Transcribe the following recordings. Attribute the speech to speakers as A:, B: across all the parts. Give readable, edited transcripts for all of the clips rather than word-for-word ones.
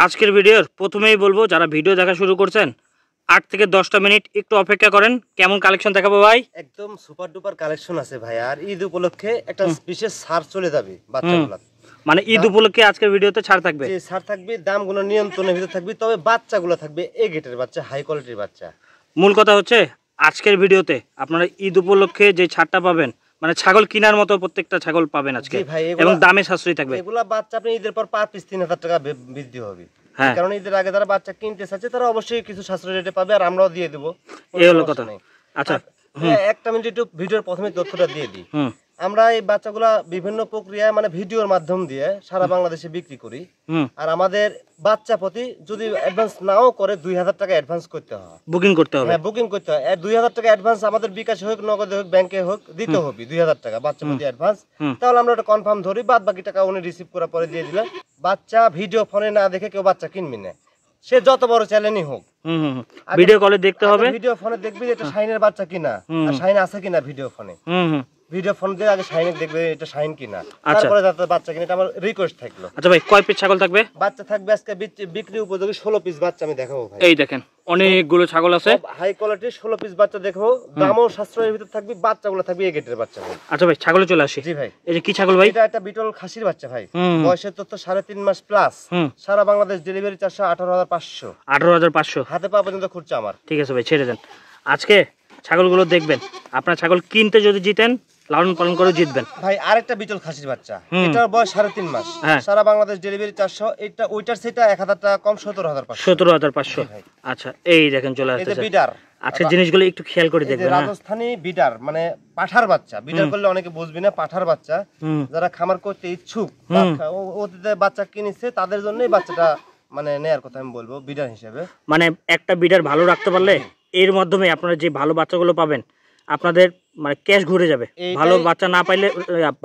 A: আজকের ভিডিওর প্রথমেই বলবো যারা ভিডিও দেখা শুরু করছেন 8 থেকে 10টা মিনিট একটু অপেক্ষা করেন। কেমন কালেকশন দেখাবো ভাই?
B: একদম সুপার ডুপার কালেকশন আছে ভাই। আর ঈদ উপলক্ষে একটা বিশেষ ছাড় চলে যাবে বাচ্চাগুলো,
A: মানে ঈদ উপলক্ষে আজকের ভিডিওতে ছাড় থাকবে।
B: যে ছাড় থাকবে দামগুলো নিয়ন্ত্রণের ভিতরে থাকবে, তবে বাচ্চাগুলো থাকবে এ গেটের বাচ্চা, হাই কোয়ালিটির বাচ্চা।
A: মূল কথা হচ্ছে আজকের ভিডিওতে আপনারা ঈদ উপলক্ষে যে ছাড়টা পাবেন, মানে ছাগল কেনার মতো প্রত্যেকটা ছাগল পাবেন আজকে, এবং দামে সাশ্রয়ী থাকবে।
B: এগুলা বাচ্চা আপনি ঈদের পর পার পিস 3000 টাকা বৃদ্ধি হবে।
A: হ্যাঁ,
B: কারণ ঈদের আগে যারা বাচ্চা কিনতে চাচ্ছে তারা অবশ্যই কিছু সাশ্রয়ী রেটে পাবে, আর আমরাও দিয়ে দেবো।
A: এই হলো কথা। আচ্ছা,
B: একটা মিনিট একটু ভিডিওর প্রথমে তথ্যটা দিয়ে দিই। আমরা এই বাচ্চাগুলা বিভিন্ন প্রক্রিয়ায় মানে ভিডিওর মাধ্যম দিয়ে সারা বাংলাদেশে বিক্রি করি। আর আমাদের বাচ্চা প্রতি যদি অ্যাডভান্স নাও করে 2000 টাকা অ্যাডভান্স করতে হয়,
A: বুকিং করতে হবে।
B: হ্যাঁ, বুকিং করতে হয়। 2000 টাকা অ্যাডভান্স আমাদের বিকাশে হোক, নগদে হোক, ব্যাংকে হোক দিতে হবে 2000 টাকা বাচ্চা প্রতি অ্যাডভান্স। তাহলে আমরা ওটা কনফার্ম ধরি, বাদ বাকি টাকা উনি রিসিভ করার পরে দিয়ে দিলে বাচ্চা ভিডিও ফোনে না দেখে কেউ বাচ্চা কিনবি না, সে যত বড় চ্যালেঞ্জই হোক।
A: ভিডিও কলে দেখতে হবে,
B: ভিডিও ফোনে দেখবি এটা শাইনের বাচ্চা কিনা, আর শাইন আছে কিনা ভিডিও ফোনে। ভিডিও ফোন দিয়ে আগে শাইন দেখবে এটা শাইন কিনা, তারপরে যাতে বাচ্চা কিনা। এটা আমার রিকোয়েস্ট থাকলো।
A: আচ্ছা ভাই, কয় পিস ছাগল থাকবে?
B: বাচ্চা থাকবে আজকে বিক্রি উপযোগী 16 পিস বাচ্চা আমি দেখাবো ভাই।
A: এই দেখেন অনেকগুলো ছাগল আছে,
B: হাই কোয়ালিটির 16 পিস বাচ্চা দেখাবো। দামও সাশ্রয়ের ভিতর থাকবে, বাচ্চাগুলো থাকবে এই গেটের বাচ্চা ভাই।
A: আচ্ছা ভাই, ছাগলে চলে আসি।
B: জি ভাই।
A: এই যে কি ছাগল ভাই?
B: এটা একটা বিটল খাসির বাচ্চা ভাই, বয়সের তথ্য 3.5 মাস প্লাস। সারা বাংলাদেশ ডেলিভারি চার্জ 18,500।
A: 18,500
B: হাতে পা পর্যন্ত খুঁজছে আমার।
A: ঠিক আছে ভাই, ছেড়ে দেন। আজকে ছাগলগুলো দেখবেন, আপনার ছাগল কিনতে যদি জিতেন, লালন পালন করে জিতবেন
B: ভাই। আরেকটা বিটল খাসির বাচ্চা, এটার বয়স 3.5 মাস। সারা বাংলাদেশ ডেলিভারি 400। এটা ওইটার সেটা 1000 টাকা কম, 17,500।
A: 17,500। আচ্ছা, এই দেখেন চলে আসছে বিডার। আচ্ছা, জিনিসগুলো একটু খেয়াল করে দেখবেন।
B: রাজস্থানী বিডার মানে পাঠার বাচ্চা। বিডার করলে অনেকে বুঝবি না, পাঠার বাচ্চা। যারা খামার করতে ইচ্ছুক, ওদের বাচ্চা কিনেছে, তাদের জন্যই বাচ্চাটা মানে নেয়ার কথা আমি বলবো বিডার হিসেবে।
A: মানে একটা বিডার ভালো রাখতে পারলে এর মাধ্যমে আপনারা যে ভালো বাচ্চাগুলো পাবেন, আপনাদের মানে ক্যাশ ঘুরে যাবে। ভালো বাচ্চা না পাইলে,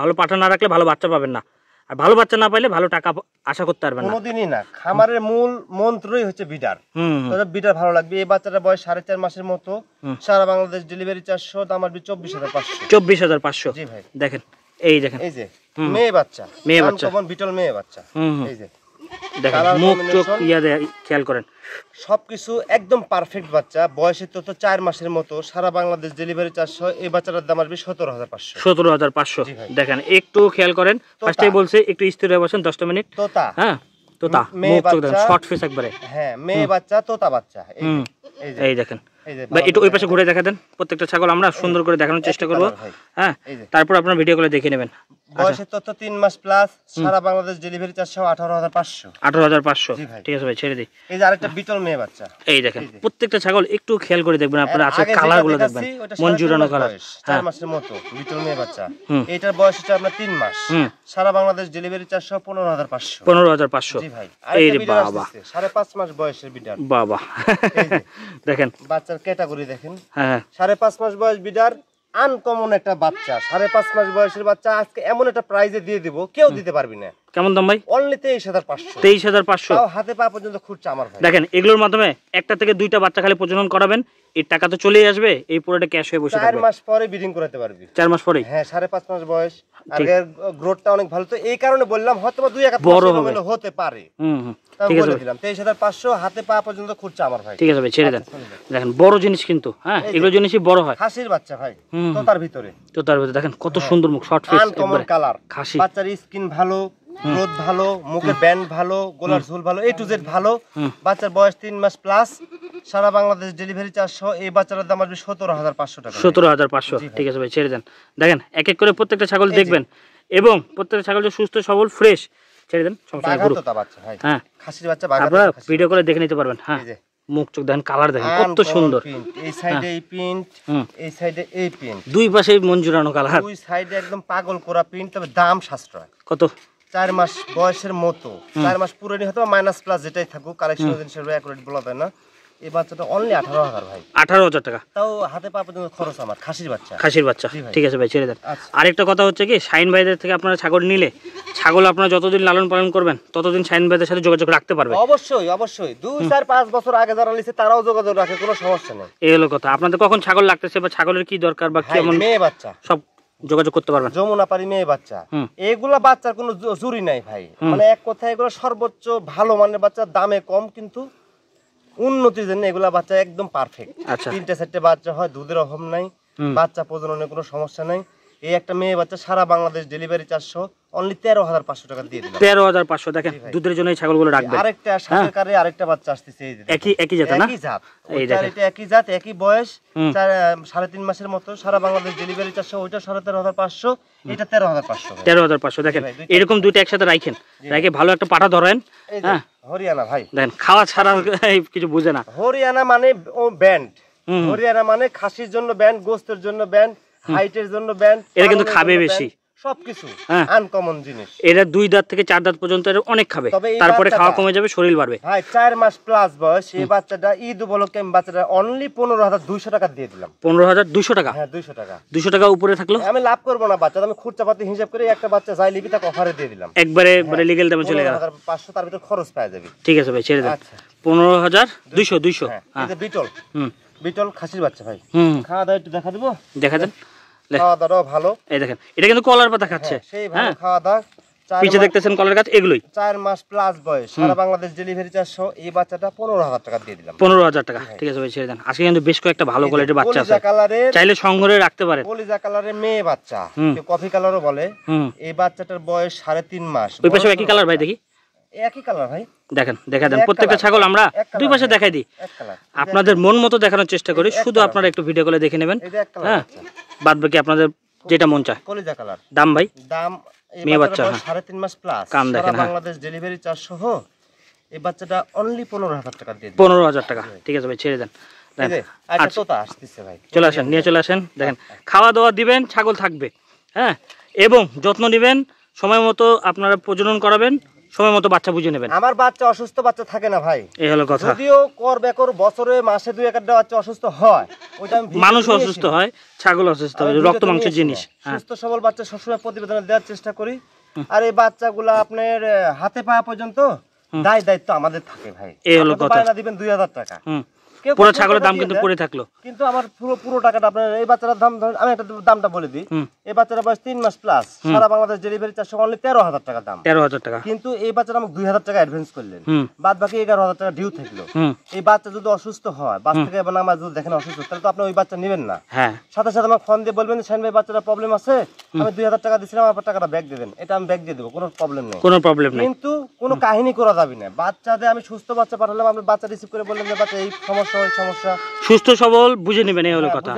A: ভালো পাঠা না রাখলে ভালো বাচ্চা পাবেন না, আর ভালো বাচ্চা না পাইলে ভালো টাকা আশা করতে পারবেন না
B: কোনোদিনই না। খামারের মূল মন্ত্রই হচ্ছে বিডার। বিডার ভালো লাগবে। এই বাচ্চাটার বয়স 4.5 মাসের মতো। সারা বাংলাদেশ ডেলিভারি 400, দাম আসবে 24,500।
A: 24,500।
B: জি ভাই।
A: দেখেন, এই দেখেন,
B: এই যে মেয়ে বাচ্চা,
A: মেয়ে বাচ্চা,
B: বিটল মেয়ে বাচ্চা। এই যে
A: দেখেন, মুখ চোখ খেয়াল করেন,
B: সবকিছু একদম পারফেক্ট বাচ্চা। বয়সের তথ্য 4 মাসের মতো। সারা বাংলাদেশ ডেলিভারি 400। এই বাচ্চাটার দাম আসবে 17,500।
A: 17,500। দেখেন, একটু খেয়াল করেন। ফার্স্টেই বলছে একটু স্থির হয়ে বসেন 10টা মিনিট।
B: তোতা,
A: হ্যাঁ তোতা, মুখ চোখ দেখেন, শর্ট ফেস একবারে।
B: হ্যাঁ, মেয়ে বাচ্চা, তোতা বাচ্চা।
A: এই দেখেন ভাই, একটু ওই পাশে ঘুরে দেখা দেন। প্রত্যেকটা ছাগল আমরা সুন্দর করে দেখানোর চেষ্টা করবো। হ্যাঁ, তারপর আপনার ভিডিও করে দেখে নেবেন।
B: বয়সের তথ্য 3 মাস প্লাস। সারা বাংলাদেশ ডেলিভারি 400, 18,500।
A: 18,500। ঠিক আছে ভাই, ছেড়ে দিই।
B: এই যে আরেকটা বিটল মেয়ে বাচ্চা।
A: এই দেখেন, প্রত্যেকটা ছাগল একটু খেয়াল করে দেখবেন আপনারা। আছে কালার গুলো দেখবেন, মন জুড়ানো কালার।
B: 4 মাসের মতো বিটল মেয়ে বাচ্চা। এটার বয়স হচ্ছে আপনার 3 মাস। সারা বাংলাদেশ ডেলিভারি 400, 15,500।
A: 15,500।
B: জি ভাই।
A: এই বাবা,
B: 5.5 মাস বয়সের বিডার
A: বাবা। দেখেন
B: বাচ্চার ক্যাটাগরি দেখেন।
A: হ্যাঁ,
B: 5.5 মাস বয়স বিডার, আনকমন একটা বাচ্চা। 5.5 মাস বয়সের বাচ্চা আজকে এমন একটা প্রাইজে দিয়ে দিব, কেউ দিতে পারবি না।
A: কেমন দাম ভাই?
B: অনলি 23,500।
A: 23,500।
B: হাতে পা পর্যন্ত খুঁজছে আমার ভাই।
A: দেখেন, এগুলোর মাধ্যমে একটা থেকে দুইটা বাচ্চা খালি প্রজনন করাবেন, এই টাকা তো চলেই আসবে, এই পুরোটা ক্যাশ হয়ে বসে থাকবে।
B: 4 মাস পরে ব্রিডিং করাতে পারবি।
A: 4 মাস পরে?
B: হ্যাঁ, 5.5 মাস বয়স। আর এর গ্রোথটা অনেক ভালো, তো এই কারণে বললাম হয়তো 2-1
A: বড়
B: হতে পারে।
A: ঠিক আছে,
B: দিলাম 23,500। হাতে পা পর্যন্ত খুঁজছে আমার ভাই।
A: ঠিক আছে ভাই, ছেড়ে দেন। দেখেন, বড় জিনিস কিন্তু। হ্যাঁ, এগুলো জিনিসই বড় হয়।
B: খাসির বাচ্চা ভাই, তোতার ভিতরে।
A: তোতার ভিতরে দেখেন কত সুন্দর মুখ, শর্ট ফেস,
B: আনকমন কালার।
A: খাসি
B: বাচ্চার স্কিন ভালো, গ্রোথ ভালো, মুখের ব্যান্ড ভালো, গলার ঝুল ভালো, A to Z ভালো। বাচ্চার বয়স 3 মাস প্লাস। সারা বাংলাদেশ ডেলিভারি 400। এই বাচ্চাটার দাম আসবে 17,500 টাকা।
A: 17,500। ঠিক আছে ভাই, ছেড়ে দেন। দেখেন, এক এক করে প্রত্যেকটা ছাগল দেখবেন, এবং প্রত্যেকটা ছাগল যে সুস্থ সবল ফ্রেশ, ছেড়ে দেন।
B: হ্যাঁ, খাসির বাচ্চা
A: আপনারা ভিডিও করে দেখে নিতে পারবেন। হ্যাঁ, মুখ চোখ দেখেন, কালার দেখেন কত সুন্দর।
B: এই সাইডে এই প্রিন্ট, এই সাইডে এই প্রিন্ট,
A: দুই পাশে মন জুড়ানো কালার,
B: দুই সাইডে একদম পাগল করা প্রিন্ট। তবে দাম সাশ্রয়।
A: কত?
B: 4 মাস বয়সের মতো। 4 মাস পুরোনি হয়তো মাইনাস প্লাস যেটাই থাকুক, কালেকশন হিসেবে অ্যাকুরেট বলা যায় না। এই বাচ্চাটা অনলি 18,000 ভাই।
A: 18,000 টাকা।
B: তাও হাতে পা পর্যন্ত খরচ আমার। খাসির বাচ্চা।
A: খাসির বাচ্চা। ঠিক আছে ভাই, ছেড়ে দেন। আরেকটা কথা হচ্ছে কি, শাইন ভাইদের থেকে আপনারা ছাগল নিলে, ছাগল আপনারা যতদিন লালন পালন করবেন ততদিন শাইন ভাইদের সাথে যোগাযোগ রাখতে পারবেন।
B: অবশ্যই অবশ্যই। 2-4-5 বছর আগে যারা নিছে তারাও যোগাযোগ রাখে, কোনো সমস্যা নেই।
A: এই হলো কথা। আপনাদের কখন ছাগল লাগতেছে বা ছাগলের কি দরকার বা কেমন
B: মেয়ে বাচ্চা
A: সব যোগাযোগ করতে পারবেন।
B: যমুনাপাড়ি মেয়ে বাচ্চা, এগুলা বাচ্চার কোনো জুরি নাই ভাই, মানে এক কথায় এগুলো সর্বোচ্চ ভালো মানের বাচ্চা, দামে কম কিন্তু উন্নতির জন্য এগুলা বাচ্চা একদম পারফেক্ট।
A: আচ্ছা।
B: 3-4 বাচ্চা হয়, দুধের অভাব নাই, বাচ্চা প্রজননের কোনো সমস্যা নাই। এই একটা মেয়ে বাচ্চা সারা বাংলাদেশ ডেলিভারি চার্জ সহ অনলি 13,500 টাকা দিয়ে দিলাম।
A: 13,500। দেখেন দুধের জন্য এই ছাগলগুলো রাখবেন।
B: আরেকটা সাথে কারে আরেকটা বাচ্চা আসতেছে, এই যে
A: একই জাত না?
B: একই জাত, এটা একই জাত, একই বয়স, 3.5 মাসের মতো, সারা বাংলাদেশ ডেলিভারি চার্জ সহ। ওইটা 13,500, এটা 13,500।
A: 13,500। দেখেন এরকম দুইটা একসাথে রাখেন, রেখে ভালো একটা পাঠা ধরেন। হ্যাঁ,
B: হরিয়ানা ভাই,
A: দেখেন খাওয়া ছাড়া কিছু বুঝে না।
B: হরিয়ানা মানে ও ব্যান্ড, হরিয়ানা মানে খাসির জন্য ব্যান্ড, গোস্তের জন্য ব্যান্ড, হাইটের জন্য ব্যান্ড।
A: এরা কিন্তু খাবে বেশি,
B: সবকিছু আনকমন জিনিস।
A: এরা 2 দাঁত থেকে 4 দাঁত পর্যন্ত এরা অনেক খাবে, তারপরে খাওয়া কমে যাবে, শরীর বাড়বে।
B: ভাই 4 মাস প্লাস বয়স এই বাচ্চাটা, ঈদ উপলক্ষে আমি বাচ্চাটা অনলি 15,200 টাকা দিয়ে দিলাম।
A: 15,200 টাকা?
B: হ্যাঁ 200 টাকা।
A: 200 টাকা উপরে থাকলো
B: আমি লাভ করবো না বাচ্চা, আমি খুচরাপাতি হিসাব করে একটা বাচ্চা যাই লিবি তাকে অফারে দিয়ে দিলাম,
A: একবারে মানে লিগ্যাল দামে চলে গেল।
B: 15,500 তার ভিতর খরচ পাওয়া যাবে।
A: ঠিক আছে ভাই, ছেড়ে দেন। 15,200।
B: হ্যাঁ, এটা বিটল, বিটল খাসির বাচ্চা ভাই। খাওয়া দাওয়া একটু দেখা দেবো,
A: দেখা দেন।
B: খাওয়া দাওয়া ভালো।
A: এই দেখেন এটা কিন্তু কলার পাতা খাচ্ছে,
B: সেই ভালো খাওয়া দাওয়া।
A: পিছে দেখতেছেন কলার গাছ, এগুলোই
B: 4 মাস প্লাস বয়স, সারা বাংলাদেশ ডেলিভারি চার্জ সহ এই বাচ্চাটা 15,000 টাকা দিয়ে দিলাম।
A: 15,000 টাকা। ঠিক আছে ভাই, ছেড়ে দেন। আজকে কিন্তু বেশ কয়েকটা ভালো কোয়ালিটির বাচ্চা আছে, চাইলে সংগ্রহে রাখতে পারেন।
B: কলিজা কালারের মেয়ে বাচ্চা, কেউ কফি কালারও বলে। এই বাচ্চাটার বয়স 3.5 মাস।
A: ওই পাশে একই কালার ভাই, দেখি
B: একই কালার ভাই,
A: দেখেন দেখা দেন। প্রত্যেকটা ছাগল আমরা দুই পাশে দেখাই দিই, আপনাদের মন মতো দেখানোর চেষ্টা করি, শুধু আপনারা একটু ভিডিও কলে দেখে নেবেন। হ্যাঁ, বাদ বাকি আপনাদের যেটা মন চায়।
B: কলিজা কালার।
A: দাম ভাই?
B: দাম
A: মেয়ে বাচ্চা
B: 3.5 মাস প্লাস,
A: কাম দেখেন।
B: সারা বাংলাদেশ ডেলিভারি চার্জ সহ এই বাচ্চাটা অনলি 15,000 টাকা দিয়ে দিন।
A: 15,000 টাকা। ঠিক আছে ভাই, ছেড়ে দেন। চলে আসেন, নিয়ে চলে আসেন। দেখেন খাওয়া দাওয়া দিবেন, ছাগল থাকবে। হ্যাঁ, এবং যত্ন নিবেন, সময় মতো আপনারা প্রজনন করাবেন, সময় মতো বাচ্চা বুঝে নেবেন।
B: আমার বাচ্চা অসুস্থ বাচ্চা থাকে না ভাই,
A: এই হলো কথা।
B: যদিও বছরে মাসে 2-1টা বাচ্চা অসুস্থ হয়, ওইটা
A: মানুষ অসুস্থ হয়, ছাগল অসুস্থ হয়, রক্ত মাংসের জিনিস।
B: সুস্থ সবল বাচ্চা সবসময় প্রতিবেদন দেওয়ার চেষ্টা করি। আর এই বাচ্চাগুলা আপনার হাতে পাওয়া পর্যন্ত দায়িত্ব আমাদের থাকে ভাই।
A: এই হলো কথা।
B: বায়না দিবেন 2,000 টাকা,
A: পুরো ছাগলের দাম কিন্তু পড়ে থাকলো,
B: কিন্তু আমার পুরো টাকাটা আপনার এই বাচ্চাটার দাম ধরেন, আমি একটা দামটা বলে দিই। এই বাচ্চাটার বয়স 3 মাস প্লাস, সারা বাংলাদেশ ডেলিভারি চার্জ অনলি 13,000 টাকা দাম।
A: 13,000 টাকা।
B: কিন্তু এই বাচ্চাটা আমাকে 2,000 টাকা অ্যাডভান্স করলেন, বাদ বাকি 11,000 টাকা ডিউ থাকলো। এই বাচ্চা যদি অসুস্থ হয়, বাচ্চা থেকে এবার আমার যদি দেখেন অসুস্থ, তাহলে তো আপনি ওই বাচ্চা নেবেন না।
A: হ্যাঁ,
B: সাথে সাথে আমাকে ফোন দিয়ে বলবেন শাহিন ভাই বাচ্চাটা প্রবলেম আছে, আমি 2,000 টাকা দিয়েছিলাম, আপনার টাকাটা ব্যাক দিয়ে দেন। এটা আমি ব্যাক দিয়ে দেবো, কোনো প্রবলেম নেই,
A: কোনো প্রবলেম নেই।
B: কিন্তু কোনো কাহিনী করা যাবে না। বাচ্চাদের আমি সুস্থ বাচ্চা পাঠালাম, আপনি বাচ্চা রিসিভ করে বললেন যে বাচ্চা এই সমস্যা ওই সমস্যা,
A: সুস্থ সবল বুঝে নেবেন, এই হলো কথা।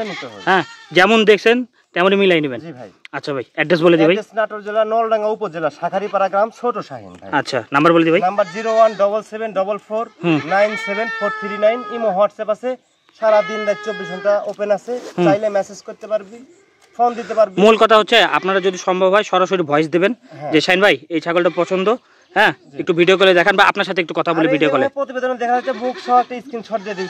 A: হ্যাঁ, যেমন দেখছেন তেমনই মিলাই নেবেন।
B: জি ভাই।
A: আচ্ছা ভাই, অ্যাড্রেস বলে দিই ভাই।
B: নাটোর জেলা নলডাঙ্গা উপজেলা শাখারিপাড়া গ্রাম, ছোট শাহিন ভাই।
A: আচ্ছা, নাম্বার বলে দিই ভাই।
B: নাম্বার 0177449749। ইমো হোয়াটসঅ্যাপ আছে, সারা দিন রাত 24 ঘন্টা ওপেন আছে, চাইলে মেসেজ করতে পারবি, ফোন দিতে পারবি।
A: মূল কথা হচ্ছে আপনারা যদি সম্ভব হয় সরাসরি ভয়েস দিবেন যে শাহিন ভাই এই ছাগলটা পছন্দ, হ্যাঁ একটু ভিডিও কলে দেখান বা আপনার সাথে একটু কথা বলে ভিডিও কলে
B: প্রতিবেদন দেখা যাচ্ছে, বুক সহ একটা স্ক্রিনশট দিয়ে দিন।